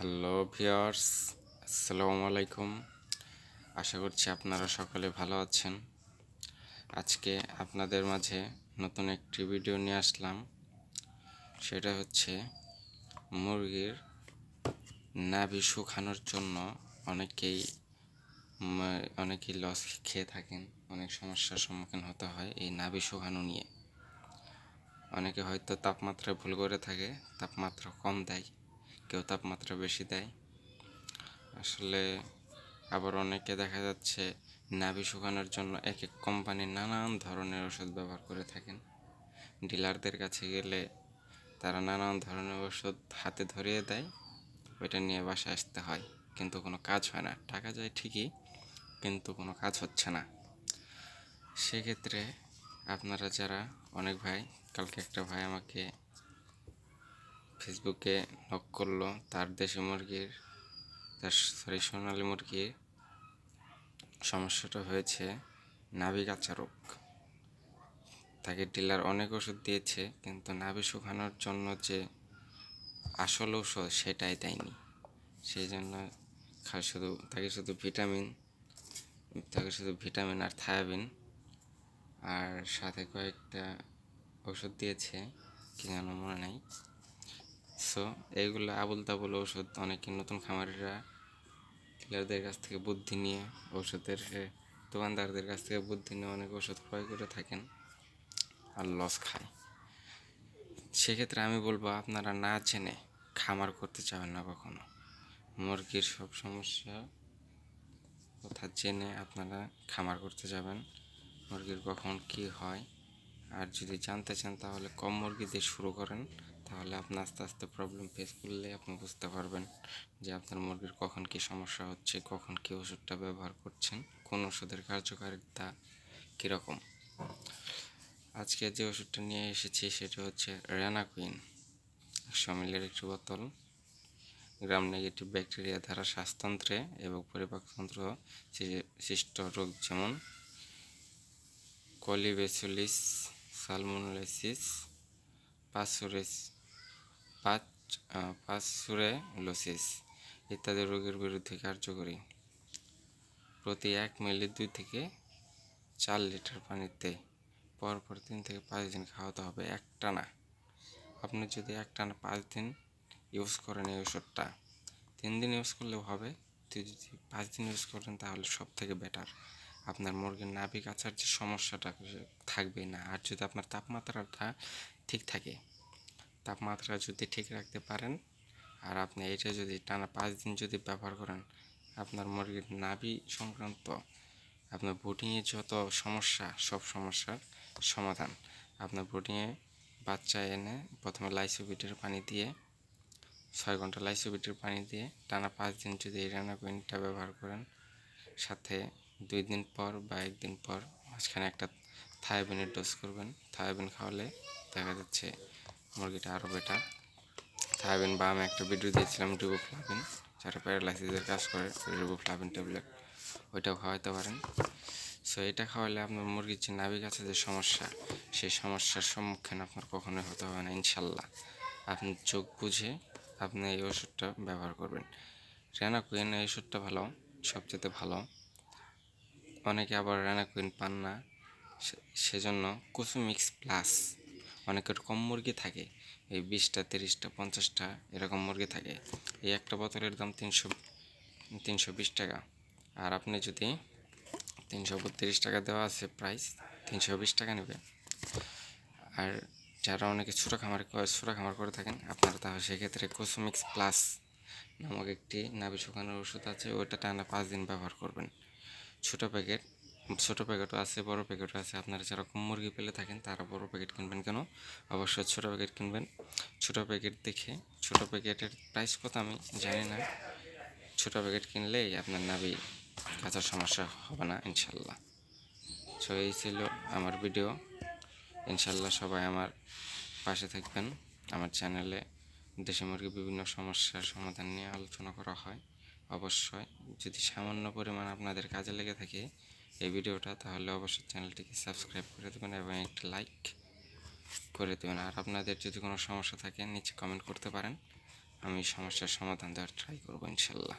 Hello viewers, আসসালামু আলাইকুম। আশা করছি আপনারা সকলে ভালো আছেন। আজকে আপনাদের মাঝে নতুন একটি ভিডিও নিয়ে আসলাম। সেটা হচ্ছে মুরগির নাভি শুকানোর জন্য অনেকেই অনেকেই লস খেয়ে থাকেন, অনেক সমস্যার সম্মুখীন হতে হয় এই নাভি শুকানো নিয়ে। অনেকে হয়তো তাপমাত্রা ভুল করে থাকে, তাপমাত্রা কম দেয়, কেউ তাপমাত্রা বেশি দেয়। আসলে আবার অনেকে দেখা যাচ্ছে নাভি শুকানোর জন্য এক এক কোম্পানি নানান ধরনের ওষুধ ব্যবহার করে থাকেন। ডিলারদের কাছে গেলে তারা নানান ধরনের ওষুধ হাতে ধরিয়ে দেয়, ওইটা নিয়ে বাসায় আসতে হয়, কিন্তু কোনো কাজ হয় না। টাকা যায় ঠিকই, কিন্তু কোনো কাজ হচ্ছে না। সেক্ষেত্রে আপনারা যারা অনেক ভাই, কালকে একটা ভাই আমাকে ফেসবুকে নক করলো, তার দেশি মুরগির সোনালী মুরগির সমস্যাটা হয়েছে নাভি কাঁচা রোগ। তাকে ডিলার অনেক ওষুধ দিয়েছে, কিন্তু নাভি শুকানোর জন্য যে আসল ঔষধ সেটাই দেয়নি। সেই জন্য তাকে শুধু ভিটামিন আর থায়াবিন আর সাথে কয়েকটা ওষুধ দিয়েছে, কি যেন মনে নাই। সো এইগুলো আবুল তাবুল ওষুধ অনেকে নতুন খামারিরা ডিলারদের কাছ থেকে বুদ্ধি নিয়ে, দোকানদারদের কাছ থেকে বুদ্ধি নিয়ে অনেক ওষুধ ক্রয় করে থাকেন আর লস খায়। সেক্ষেত্রে আমি বলবো আপনারা না জেনে খামার করতে চাবেন না কখনো। মুরগির সব সমস্যা কথা জেনে আপনারা খামার করতে যাবেন। মুরগির কখন কি হয় আর যদি জানতে চান তাহলে কম মুরগি দিয়ে শুরু করেন, তাহলে আপনি আস্তে আস্তে প্রবলেম ফেস করলে আপনি বুঝতে পারবেন যে আপনার মুরগির কখন কি সমস্যা হচ্ছে, কখন কি ওষুধটা ব্যবহার করছেন, কোন ওষুধের কার্যকারিতা কীরকম। আজকে যে ওষুধটা নিয়ে এসেছি সেটা হচ্ছে রেনাকুইন 100 মিলির একটি বোতল। গ্রাম নেগেটিভ ব্যাকটেরিয়া দ্বারা শ্বাসতন্ত্রে এবং পরিপাকতন্ত্র সৃষ্ট রোগ যেমন কলিবেসিলিস, সালমোনেলাইসিস, পাসচুরেলোসিস ইত্যাদি রোগের বিরুদ্ধে কার্যকরী। প্রতি 1 মিলি 2 থেকে 4 লিটার পানিতে পরপর 3 থেকে 5 দিন খাওয়াতে হবে একটানা। আপনি যদি একটানা 5 দিন ইউজ করেন এই ওষুধটা, 3 দিন ইউজ করলেও হবে, যদি 5 দিন ইউজ করেন তাহলে সব থেকে বেটার। আপনার মুরগির নাভি কাচার যে সমস্যাটা থাকবে না। আর যদি আপনার তাপমাত্রাটা ঠিক থাকে, তাপমাত্রা যদি ঠিক রাখতে পারেন আর আপনি এটা যদি টানা 5 দিন যদি ব্যবহার করেন, আপনার মুরগির নাভি সংক্রান্ত আপনার ব্রুডিংয়ে যত সমস্যা, সব সমস্যার সমাধান। আপনার ব্রুডিংয়ে বাচ্চা এনে প্রথমে লাইসোবিটের পানি দিয়ে 6 ঘন্টা লাইসোবিটের পানি দিয়ে টানা 5 দিন যদি এই রেনাকুইনটা ব্যবহার করেন, সাথে 2 দিন পর বা 1 দিন পর মাঝখানে একটা থায়াবিনের ডোজ করবেন। থায়াবিন খাওয়ালে দেখা যাচ্ছে মুরগিটা আরও বেটার। থায়াবিন বা আমি একটা ভিডিও দিয়েছিলাম রিবোফ্লাভিন, যারা প্যারালাইসিসের কাজ করে, রিবোফ্লাভিন ট্যাবলেট, ওইটাও খাওয়াতে পারেন। সো এটা খাওয়ালে আপনার মুরগির যে নাভি কাছে যে সমস্যা, সেই সমস্যার সম্মুখীন আপনার কখনোই হতে হবে না ইনশাল্লাহ। আপনি চোখ বুঝে আপনি এই ওষুধটা ব্যবহার করবেন। রেনাকুইন এই ওষুধটা ভালো, সবচেয়ে ভালো। অনেকে আবার রেনাকুইন পান না, সেজন্য কুসুমিক্স প্লাস, অনেকের কম মুরগি থাকে, এই 20টা 30টা 50টা এরকম মুরগি থাকে। এই একটা বোতলের দাম 320 টাকা। আর আপনি যদি 332 টাকা দেওয়া আছে প্রাইস, 320 টাকা নেবে। আর যারা অনেকে ছোটো খামার করে থাকেন আপনারা, তাহলে সেক্ষেত্রে কুসুমিক্স প্লাস নামক একটি নাভি শুকানোর ওষুধ আছে, ওইটা টানা 5 দিন ব্যবহার করবেন। ছোটো প্যাকেটও আছে, বড় প্যাকেটও আছে। আপনারা যারা কম মুরগি পেলে থাকেন তারা বড় প্যাকেট কিনবেন কেন, অবশ্যই ছোটো প্যাকেট কিনবেন। ছোটো প্যাকেট দেখে, ছোটো প্যাকেটের প্রাইস কত আমি জানি না, ছোটো প্যাকেট কিনলেই আপনার নাভি কাচার সমস্যা হবে না ইনশাল্লাহ। সো এই ছিল আমার ভিডিও। ইনশাল্লাহ সবাই আমার পাশে থাকবেন। আমার চ্যানেলে দেশি মুরগির বিভিন্ন সমস্যার সমাধান নিয়ে আলোচনা করা হয়। অবশ্যই যদি সামান্য পরিমাণ আপনাদের কাজে লেগে থাকে এই ভিডিওটা, তাহলে অবশ্যই চ্যানেলটিকে সাবস্ক্রাইব করে দেবেন এবং একটি লাইক করে দেবেন। আর আপনাদের যদি কোনো সমস্যা থাকে নিচে কমেন্ট করতে পারেন, আমি সমস্যার সমাধান দেওয়ার ট্রাই করবো ইনশাল্লাহ।